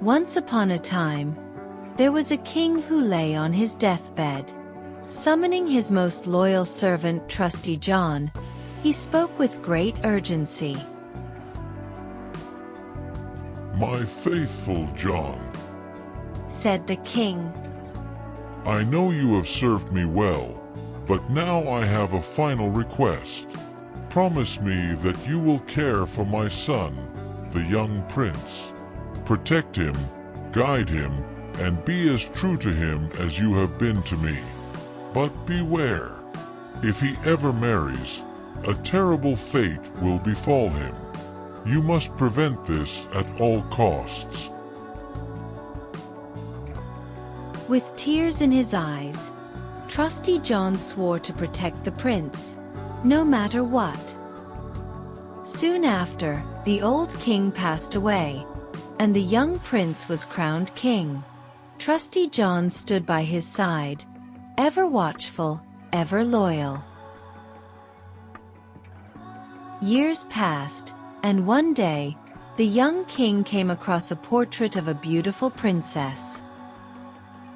Once upon a time, there was a king who lay on his deathbed. Summoning his most loyal servant Trusty John, he spoke with great urgency. "My faithful John," said the king, "I know you have served me well, but now I have a final request. Promise me that you will care for my son, the young prince. Protect him, guide him, and be as true to him as you have been to me. But beware, if he ever marries, a terrible fate will befall him. You must prevent this at all costs." With tears in his eyes, Trusty John swore to protect the prince, no matter what. Soon after, the old king passed away, and the young prince was crowned king. Trusty John stood by his side, ever watchful, ever loyal. Years passed, and one day, the young king came across a portrait of a beautiful princess.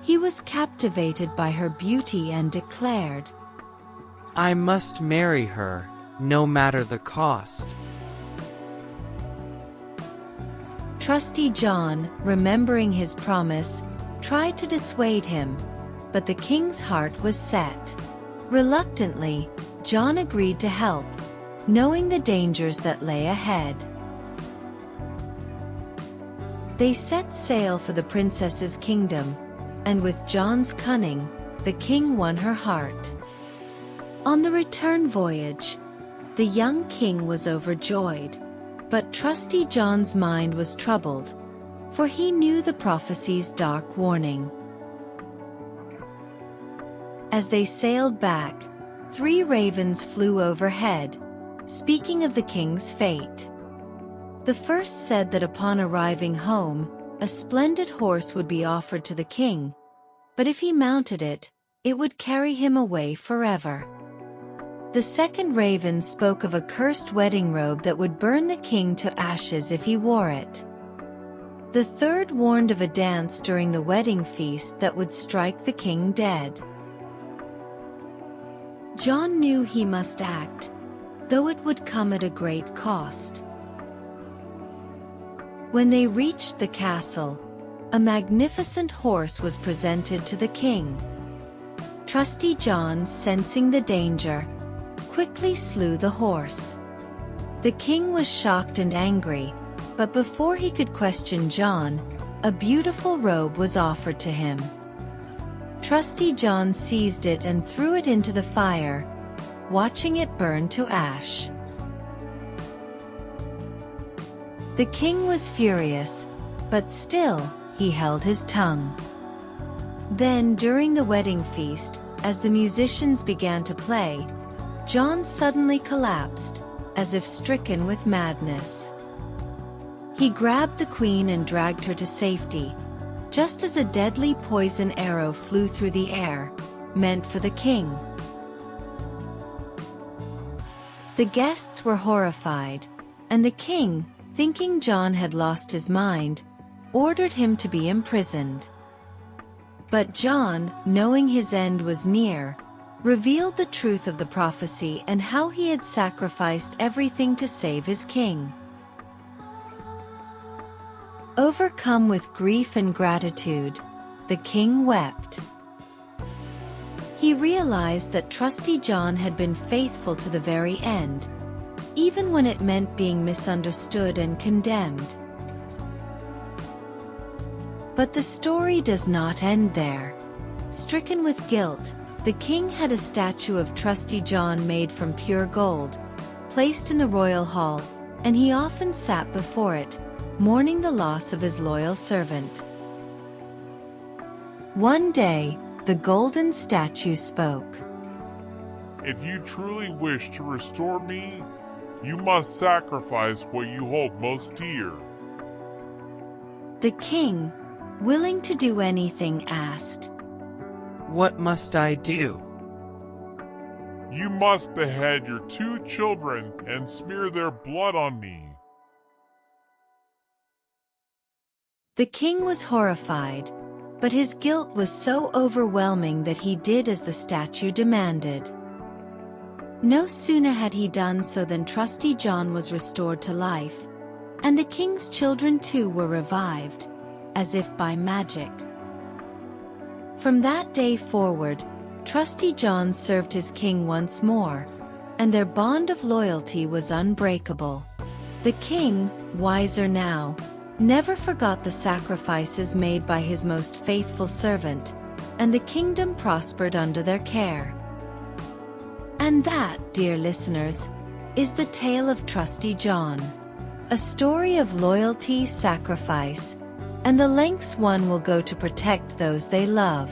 He was captivated by her beauty and declared, "I must marry her, no matter the cost." Trusty John, remembering his promise, tried to dissuade him, but the king's heart was set. Reluctantly, John agreed to help, knowing the dangers that lay ahead. They set sail for the princess's kingdom, and with John's cunning, the king won her heart. On the return voyage, the young king was overjoyed, but Trusty John's mind was troubled, for he knew the prophecy's dark warning. As they sailed back, 3 ravens flew overhead, speaking of the king's fate. The first said that upon arriving home, a splendid horse would be offered to the king, but if he mounted it, it would carry him away forever. The second raven spoke of a cursed wedding robe that would burn the king to ashes if he wore it. The third warned of a dance during the wedding feast that would strike the king dead. John knew he must act, though it would come at a great cost. When they reached the castle, a magnificent horse was presented to the king. Trusty John, sensing the danger, quickly slew the horse. The king was shocked and angry, but before he could question John, a beautiful robe was offered to him. Trusty John seized it and threw it into the fire, watching it burn to ash. The king was furious, but still, he held his tongue. Then, during the wedding feast, as the musicians began to play, John suddenly collapsed, as if stricken with madness. He grabbed the queen and dragged her to safety, just as a deadly poison arrow flew through the air, meant for the king. The guests were horrified, and the king, thinking John had lost his mind, ordered him to be imprisoned. But John, knowing his end was near, revealed the truth of the prophecy and how he had sacrificed everything to save his king. Overcome with grief and gratitude, the king wept. He realized that Trusty John had been faithful to the very end, even when it meant being misunderstood and condemned. But the story does not end there. Stricken with guilt, the king had a statue of Trusty John made from pure gold, placed in the royal hall, and he often sat before it, mourning the loss of his loyal servant. One day, the golden statue spoke. "If you truly wish to restore me, you must sacrifice what you hold most dear." The king, willing to do anything, asked, "What must I do?" "You must behead your 2 children and smear their blood on me." The king was horrified, but his guilt was so overwhelming that he did as the statue demanded. No sooner had he done so than Trusty John was restored to life, and the king's children too were revived, as if by magic. From that day forward, Trusty John served his king once more, and their bond of loyalty was unbreakable. The king, wiser now, never forgot the sacrifices made by his most faithful servant, and the kingdom prospered under their care. And that, dear listeners, is the tale of Trusty John. A story of loyalty, sacrifice, and the lengths one will go to protect those they love.